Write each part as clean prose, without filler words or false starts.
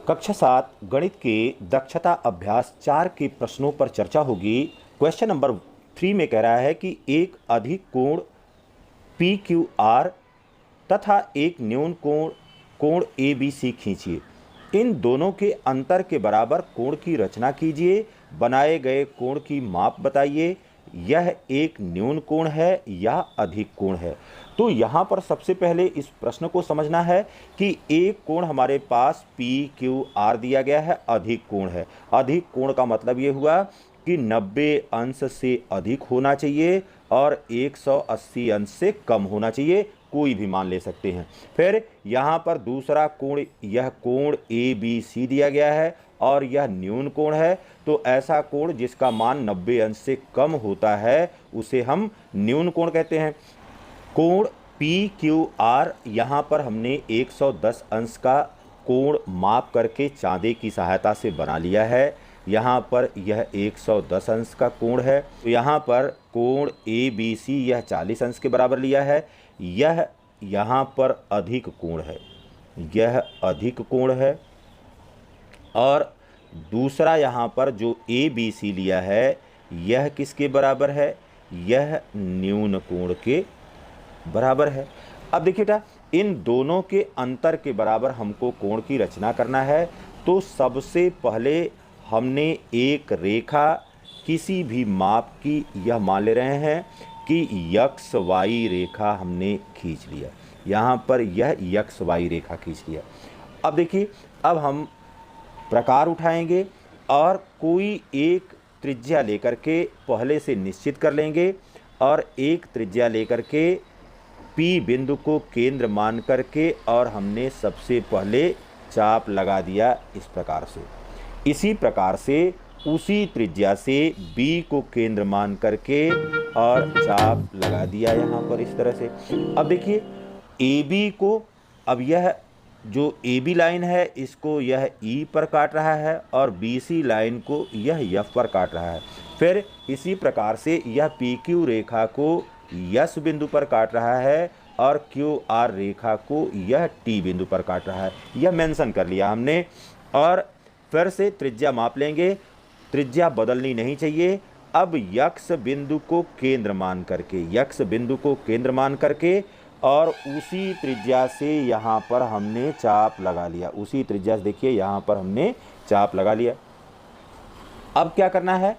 कक्षा 7 गणित के दक्षता अभ्यास 4 के प्रश्नों पर चर्चा होगी। क्वेश्चन नंबर 3 में कह रहा है कि एक अधिक कोण पी क्यू आर तथा एक न्यून कोण ए बी सी खींचिए। इन दोनों के अंतर के बराबर कोण की रचना कीजिए। बनाए गए कोण की माप बताइए। यह एक न्यून कोण है या अधिक कोण है। तो यहाँ पर सबसे पहले इस प्रश्न को समझना है कि एक कोण हमारे पास पी क्यू आर दिया गया है, अधिक कोण है। अधिक कोण का मतलब ये हुआ कि 90 अंश से अधिक होना चाहिए और 180 अंश से कम होना चाहिए, कोई भी मान ले सकते हैं। फिर यहाँ पर दूसरा कोण, यह कोण ए बी सी दिया गया है और यह न्यून कोण है। तो ऐसा कोण जिसका मान 90 अंश से कम होता है उसे हम न्यून कोण कहते हैं। कोण पी क्यू आर यहाँ पर हमने 110 अंश का कोण माप करके चांदे की सहायता से बना लिया है। यहाँ पर यह 110 अंश का कोण है। तो यहाँ पर कोण ए बी सी यह 40 अंश के बराबर लिया है। यह यहाँ पर अधिक कोण है, यह अधिक कोण है। और दूसरा यहाँ पर जो ए बी सी लिया है यह किसके बराबर है? यह न्यून कोण के बराबर है। अब देखिए बेटा, इन दोनों के अंतर के बराबर हमको कोण की रचना करना है। तो सबसे पहले हमने एक रेखा किसी भी माप की, यह मान ले रहे हैं कि एक्स वाई रेखा हमने खींच लिया। यहाँ पर यह एक्स वाई रेखा खींच लिया। अब देखिए, अब हम प्रकार उठाएंगे और कोई एक त्रिज्या लेकर के पहले से निश्चित कर लेंगे और एक त्रिज्या लेकर के P बिंदु को केंद्र मान करके और हमने सबसे पहले चाप लगा दिया इस प्रकार से। इसी प्रकार से उसी त्रिज्या से B को केंद्र मान करके और चाप लगा दिया यहाँ पर इस तरह से। अब देखिए AB को, अब यह जो AB लाइन है इसको यह E पर काट रहा है और BC लाइन को यह F पर काट रहा है। फिर इसी प्रकार से यह PQ रेखा को S बिंदु पर काट रहा है और QR रेखा को यह T बिंदु पर काट रहा है। यह मेंशन कर लिया हमने। और फिर से त्रिज्या माप लेंगे, त्रिज्या बदलनी नहीं चाहिए। अब X बिंदु को केंद्र मान करके, X बिंदु को केंद्र मान करके और उसी त्रिज्या से यहाँ पर हमने चाप लगा लिया। उसी त्रिज्या से देखिए यहाँ पर हमने चाप लगा लिया। अब क्या करना है?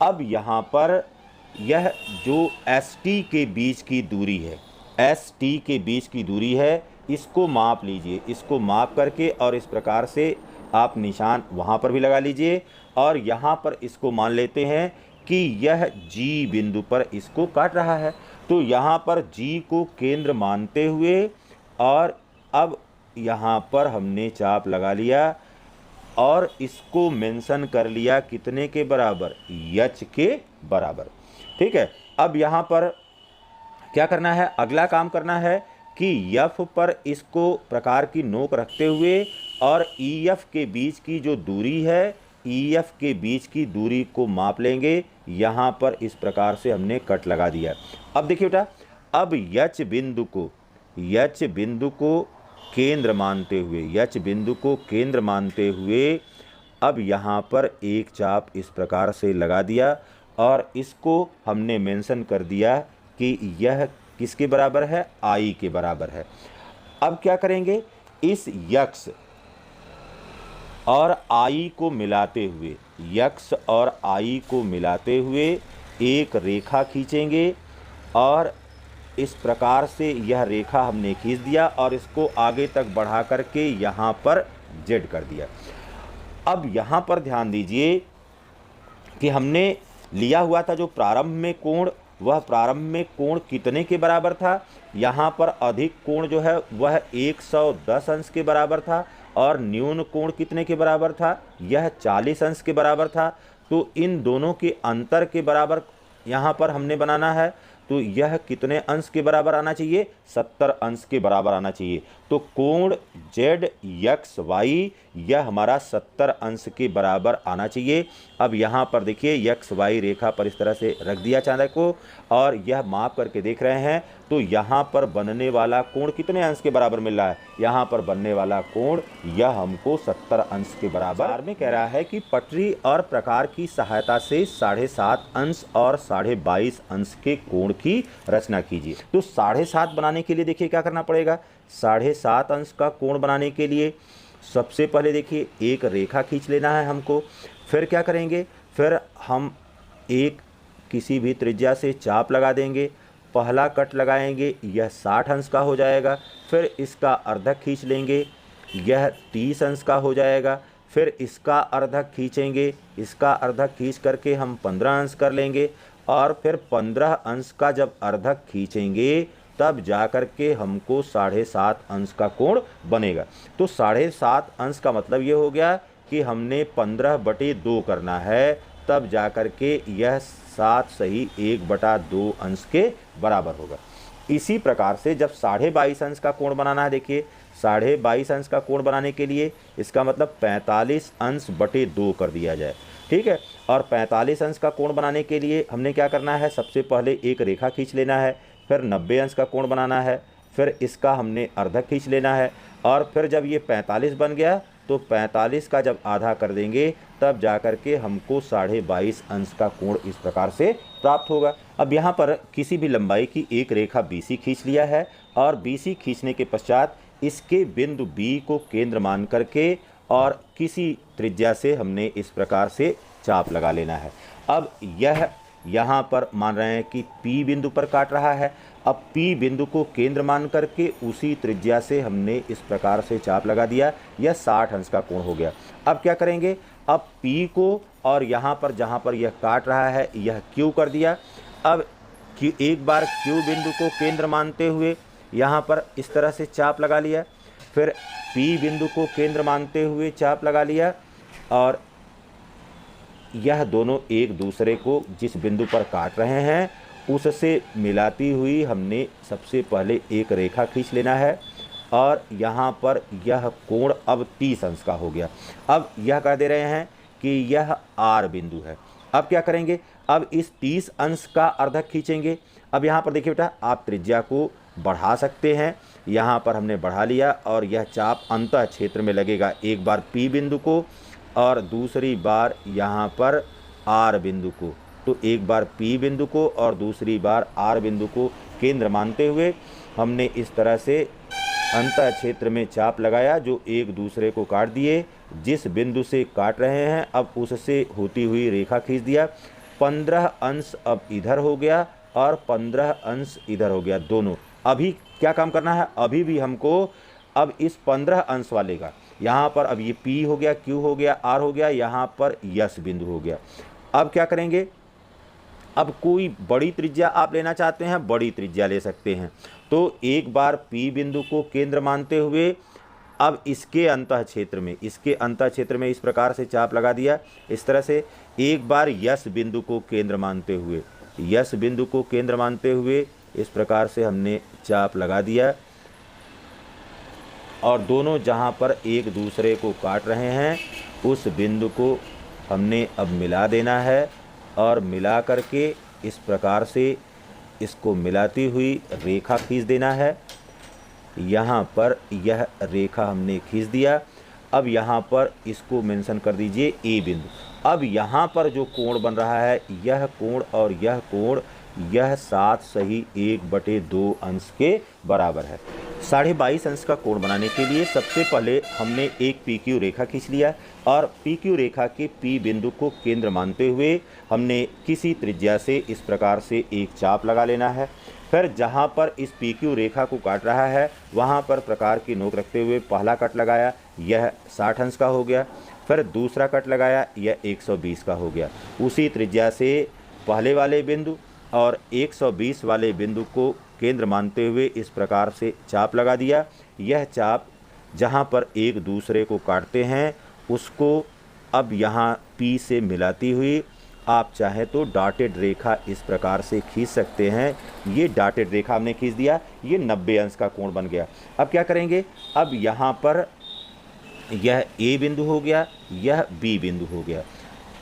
अब यहाँ पर यह जो ST के बीच की दूरी है, ST के बीच की दूरी है, इसको माप लीजिए। इसको माप करके और इस प्रकार से आप निशान वहाँ पर भी लगा लीजिए और यहाँ पर इसको मान लेते हैं कि यह G बिंदु पर इसको काट रहा है। तो यहाँ पर G को केंद्र मानते हुए और अब यहाँ पर हमने चाप लगा लिया और इसको मेंशन कर लिया कितने के बराबर? H के बराबर। ठीक है। अब यहाँ पर क्या करना है? अगला काम करना है कि F पर इसको प्रकार की नोक रखते हुए और EF के बीच की जो दूरी है, EF के बीच की दूरी को माप लेंगे। यहाँ पर इस प्रकार से हमने कट लगा दिया। अब देखिए बेटा, अब H बिंदु को केंद्र मानते हुए, H बिंदु को केंद्र मानते हुए अब यहाँ पर एक चाप इस प्रकार से लगा दिया और इसको हमने मेंशन कर दिया कि यह किसके बराबर है? I के बराबर है। अब क्या करेंगे? इस X और I को मिलाते हुए, X और I को मिलाते हुए एक रेखा खींचेंगे और इस प्रकार से यह रेखा हमने खींच दिया और इसको आगे तक बढ़ा करके यहाँ पर Z कर दिया। अब यहाँ पर ध्यान दीजिए कि हमने लिया हुआ था जो प्रारंभ में कोण, वह प्रारंभ में कोण कितने के बराबर था? यहाँ पर अधिक कोण जो है वह 110 अंश के बराबर था और न्यून कोण कितने के बराबर था? यह 40 अंश के बराबर था। तो इन दोनों के अंतर के बराबर यहाँ पर हमने बनाना है। तो यह कितने अंश के बराबर आना चाहिए? 70 अंश के बराबर आना चाहिए। तो तो कोण जेड एक्स वाई यह हमारा 70 अंश के बराबर आना चाहिए। अब यहाँ पर देखिए एक्स वाई रेखा पर इस तरह से रख दिया चांदा को और यह माप करके देख रहे हैं, तो यहाँ पर बनने वाला कोण कितने अंश के बराबर मिल रहा है, यहाँ पर बनने वाला कोण यह हमको 70 अंश के बराबर में कह रहा है कि पटरी और प्रकार की सहायता से 7.5 अंश और 22.5 अंश के कोण की रचना कीजिए। तो 7.5 बनाने के लिए देखिए क्या करना पड़ेगा। 7.5 अंश का कोण बनाने के लिए सबसे पहले देखिए एक रेखा खींच लेना है हमको। फिर क्या करेंगे, फिर हम एक किसी भी त्रिज्या से चाप लगा देंगे, पहला कट लगाएंगे, यह 60 अंश का हो जाएगा। फिर इसका अर्धक खींच लेंगे, यह 30 अंश का हो जाएगा। फिर इसका अर्धक खींचेंगे, इसका अर्धक खींच करके हम 15 अंश कर लेंगे और फिर 15 अंश का जब अर्धक खींचेंगे तब जाकर के हमको 7.5 अंश का कोण बनेगा। तो 7.5 अंश का मतलब ये हो गया कि हमने 15/2 करना है, तब जाकर के यह 7 सही 1/2 अंश के बराबर होगा। इसी प्रकार से जब 22.5 अंश का कोण बनाना है, देखिए 22.5 अंश का कोण बनाने के लिए इसका मतलब 45 अंश बटे 2 कर दिया जाए, ठीक है। और 45 अंश का कोण बनाने के लिए हमने क्या करना है, सबसे पहले एक रेखा खींच लेना है, फिर 90 अंश का कोण बनाना है, फिर इसका हमने अर्धक खींच लेना है और फिर जब ये 45 बन गया तो 45 का जब आधा कर देंगे तब जाकर के हमको 22.5 अंश का कोण इस प्रकार से प्राप्त होगा। अब यहाँ पर किसी भी लंबाई की एक रेखा BC खींच लिया है और BC खींचने के पश्चात इसके बिंदु B को केंद्र मान करके और किसी त्रिज्या से हमने इस प्रकार से चाप लगा लेना है। अब यह यहाँ पर मान रहे हैं कि P बिंदु पर काट रहा है। अब P बिंदु को केंद्र मान करके उसी त्रिज्या से हमने इस प्रकार से चाप लगा दिया, यह 60 अंश का कोण हो गया। अब क्या करेंगे, अब P को और यहाँ पर जहाँ पर यह काट रहा है यह Q कर दिया। अब एक बार Q बिंदु को केंद्र मानते हुए यहाँ पर इस तरह से चाप लगा लिया, फिर P बिंदु को केंद्र मानते हुए चाप लगा लिया और यह दोनों एक दूसरे को जिस बिंदु पर काट रहे हैं उससे मिलाती हुई हमने सबसे पहले एक रेखा खींच लेना है और यहाँ पर यह कोण अब 30 अंश का हो गया। अब यह कह दे रहे हैं कि यह R बिंदु है। अब क्या करेंगे, अब इस 30 अंश का अर्धक खींचेंगे। अब यहाँ पर देखिए बेटा, आप त्रिज्या को बढ़ा सकते हैं, यहाँ पर हमने बढ़ा लिया और यह चाप अंतः क्षेत्र में लगेगा, एक बार P बिंदु को और दूसरी बार यहाँ पर R बिंदु को। तो एक बार P बिंदु को और दूसरी बार R बिंदु को केंद्र मानते हुए हमने इस तरह से अंतः क्षेत्र में चाप लगाया जो एक दूसरे को काट दिए। जिस बिंदु से काट रहे हैं अब उससे होती हुई रेखा खींच दिया। 15 अंश अब इधर हो गया और 15 अंश इधर हो गया, दोनों। अभी क्या काम करना है, अभी भी हमको अब इस 15 अंश वाले का यहाँ पर अब ये P हो गया, Q हो गया, R हो गया, यहाँ पर S बिंदु हो गया। अब क्या करेंगे, अब कोई बड़ी त्रिज्या आप लेना चाहते हैं, बड़ी त्रिज्या ले सकते हैं। तो एक बार P बिंदु को केंद्र मानते हुए अब इसके अंतः क्षेत्र में इस प्रकार से चाप लगा दिया। इस तरह से एक बार S बिंदु को केंद्र मानते हुए इस प्रकार से हमने चाप लगा दिया और दोनों जहां पर एक दूसरे को काट रहे हैं उस बिंदु को हमने अब मिला देना है और मिला करके इस प्रकार से इसको मिलाती हुई रेखा खींच देना है। यहाँ पर यह रेखा हमने खींच दिया। अब यहाँ पर इसको मेंशन कर दीजिए A बिंदु। अब यहाँ पर जो कोण बन रहा है यह कोण और यह कोण यह 7 सही 1/2 अंश के बराबर है। 22.5 अंश का कोण बनाने के लिए सबसे पहले हमने एक PQ रेखा खींच लिया और PQ रेखा के P बिंदु को केंद्र मानते हुए हमने किसी त्रिज्या से इस प्रकार से एक चाप लगा लेना है। फिर जहाँ पर इस PQ रेखा को काट रहा है वहाँ पर प्रकार की नोक रखते हुए पहला कट लगाया, यह 60 अंश का हो गया। फिर दूसरा कट लगाया, यह 120 का हो गया। उसी त्रिज्या से पहले वाले बिंदु और 120 वाले बिंदु को केंद्र मानते हुए इस प्रकार से चाप लगा दिया। यह चाप जहाँ पर एक दूसरे को काटते हैं उसको अब यहाँ P से मिलाती हुई आप चाहें तो डॉटेड रेखा इस प्रकार से खींच सकते हैं। ये डॉटेड रेखा हमने खींच दिया, ये 90 अंश का कोण बन गया। अब क्या करेंगे, अब यहाँ पर यह ए बिंदु हो गया, यह बी बिंदु हो गया।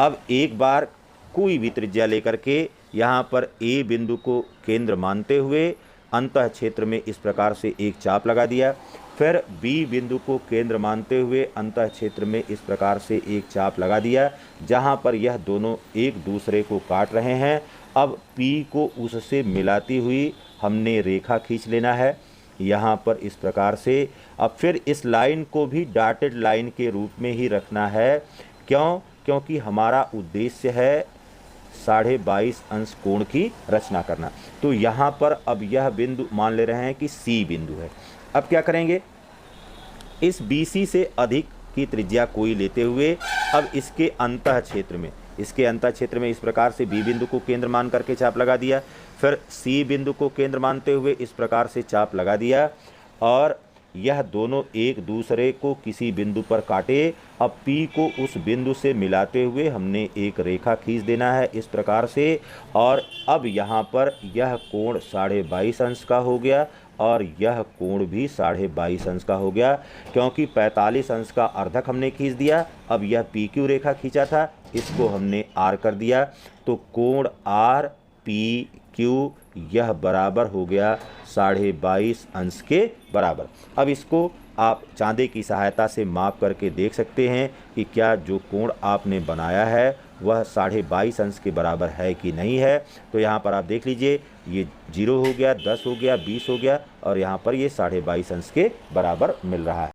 अब एक बार कोई भी त्रिज्या लेकर के यहाँ पर ए बिंदु को केंद्र मानते हुए अंतः क्षेत्र में इस प्रकार से एक चाप लगा दिया। फिर बी बिंदु को केंद्र मानते हुए अंतः क्षेत्र में इस प्रकार से एक चाप लगा दिया, जहाँ पर यह दोनों एक दूसरे को काट रहे हैं। अब पी को उससे मिलाती हुई हमने रेखा खींच लेना है यहाँ पर इस प्रकार से। अब फिर इस लाइन को भी डॉटेड लाइन के रूप में ही रखना है। क्यों? क्योंकि हमारा उद्देश्य है 22.5 अंश कोण की रचना करना। तो यहाँ पर अब यह बिंदु मान ले रहे हैं कि सी बिंदु है। अब क्या करेंगे, इस BC से अधिक की त्रिज्या कोई लेते हुए अब इसके अंतः क्षेत्र में इस प्रकार से बी बिंदु को केंद्र मान करके चाप लगा दिया। फिर सी बिंदु को केंद्र मानते हुए इस प्रकार से चाप लगा दिया और यह दोनों एक दूसरे को किसी बिंदु पर काटे। अब P को उस बिंदु से मिलाते हुए हमने एक रेखा खींच देना है इस प्रकार से। और अब यहाँ पर यह कोण 22.5 अंश का हो गया और यह कोण भी 22.5 अंश का हो गया, क्योंकि 45 अंश का अर्धक हमने खींच दिया। अब यह PQ रेखा खींचा था, इसको हमने R कर दिया, तो कोण RPQ यह बराबर हो गया 22.5 अंश के बराबर। अब इसको आप चांदे की सहायता से माप करके देख सकते हैं कि क्या जो कोण आपने बनाया है वह 22.5 अंश के बराबर है कि नहीं है। तो यहाँ पर आप देख लीजिए, ये 0 हो गया, 10 हो गया, 20 हो गया और यहाँ पर ये 22.5 अंश के बराबर मिल रहा है।